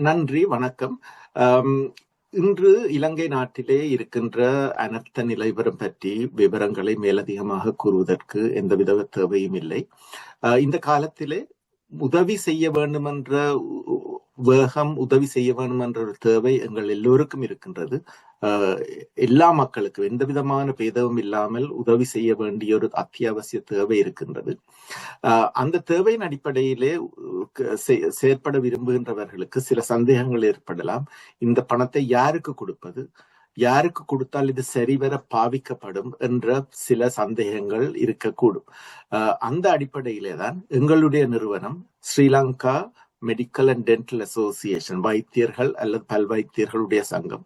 நன்றி, வணக்கம். அம், இன்று இலங்கை நாட்டிலே இருக்கின்ற அனர்த்த நிலவரம் பற்றி விவரங்களை மேலதிகமாக கூறுவதற்கு எந்தவித தேவையும் இல்லை. இந்த காலத்திலே உதவி செய்ய வேண்டும் என்ற வேகம், உதவி செய்ய வேண்டும் என்ற ஒரு தேவை எங்கள் எல்லோருக்கும் இருக்கின்றது. எல்லா மக்களுக்கும் எந்த விதமான பேதமும் இல்லாமல் உதவி செய்ய வேண்டிய ஒரு அத்தியாவசிய தேவை இருக்கின்றது. அந்த தேவையின் அடிப்படையிலே செயற்பட விரும்புகின்றவர்களுக்கு சில சந்தேகங்கள் ஏற்படலாம். இந்த பணத்தை யாருக்கு கொடுப்பது, யாருக்கு கொடுத்தால் இது சரிவர பாவிக்கப்படும் என்ற சில சந்தேகங்கள் இருக்கக்கூடும். அந்த அடிப்படையிலே தான் எங்களுடைய நிறுவனம் Sri Lanka medical and dental association, வைத்தியர்கள் அல்லது பல் வைத்தியர்களுடைய சங்கம்,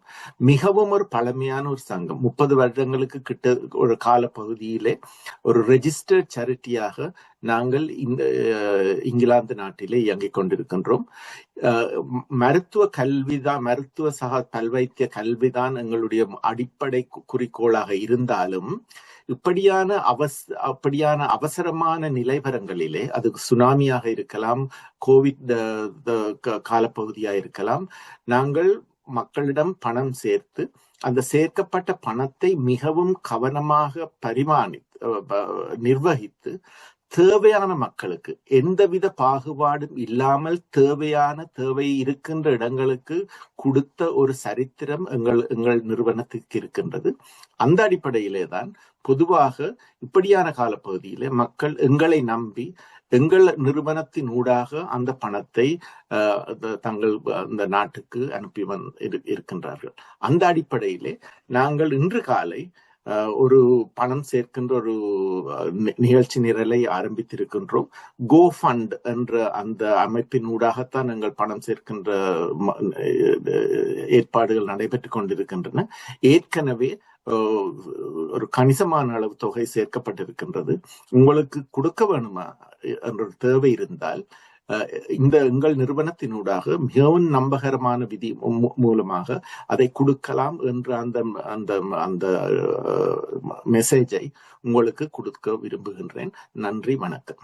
மிகவும் ஒரு பழமையான ஒரு சங்கம். 30 வருடங்களுக்கு கிட்ட ஒரு கால பகுதியிலே ஒரு ரெஜிஸ்டர்ட் சேரிட்டியாக நாங்கள் இந்த இங்கிலாந்து நாட்டிலே இயங்கிக் கொண்டிருக்கின்றோம். மருத்துவ கல்விதான், மருத்துவ பல்வைத்திய கல்விதான் எங்களுடைய அடிப்படை குறிக்கோளாக இருந்தாலும் அப்படியான அவசரமான நிலைவரங்களிலே, அது சுனாமியாக இருக்கலாம், கோவிட் காலப்பகுதியாக இருக்கலாம், நாங்கள் மக்களிடம் பணம் சேர்த்து அந்த சேர்க்கப்பட்ட பணத்தை மிகவும் கவனமாக நிர்வகித்து தேவையான மக்களுக்கு எந்தவித பாகுபாடும் இல்லாமல் தேவை இருக்கின்ற இடங்களுக்கு கொடுத்த ஒரு சரித்திரம் எங்கள் நிறுவனத்துக்கு இருக்கின்றது. அந்த அடிப்படையிலே தான் பொதுவாக இப்படியான காலப்பகுதியிலே மக்கள் எங்களை நம்பி எங்கள் நிறுவனத்தின் ஊடாக அந்த பணத்தை தங்கள் அந்த நாட்டுக்கு அனுப்பி இருக்கின்றார்கள். அந்த அடிப்படையிலே நாங்கள் இன்று காலை ஒரு பணம் சேர்க்கின்ற ஒரு நிகழ்ச்சி நிரலை ஆரம்பித்திருக்கின்றோம். கோ ஃபண்ட் என்ற அந்த அமைப்பின் ஊடாகத்தான் எங்கள் பணம் சேர்க்கின்ற ஏற்பாடுகள் நடைபெற்றுக் கொண்டிருக்கின்றன. ஏற்கனவே ஒரு கணிசமான அளவு தொகை சேர்க்கப்பட்டிருக்கின்றது. உங்களுக்கு கொடுக்க வேணுமா என்ற தேவை இருந்தால் எங்கள் நிறுவனத்தினூடாக மிகவும் நம்பகரமான விதி மூலமாக அதை கொடுக்கலாம் என்ற அந்த மெசேஜை உங்களுக்கு கொடுக்க விரும்புகின்றேன். நன்றி, வணக்கம்.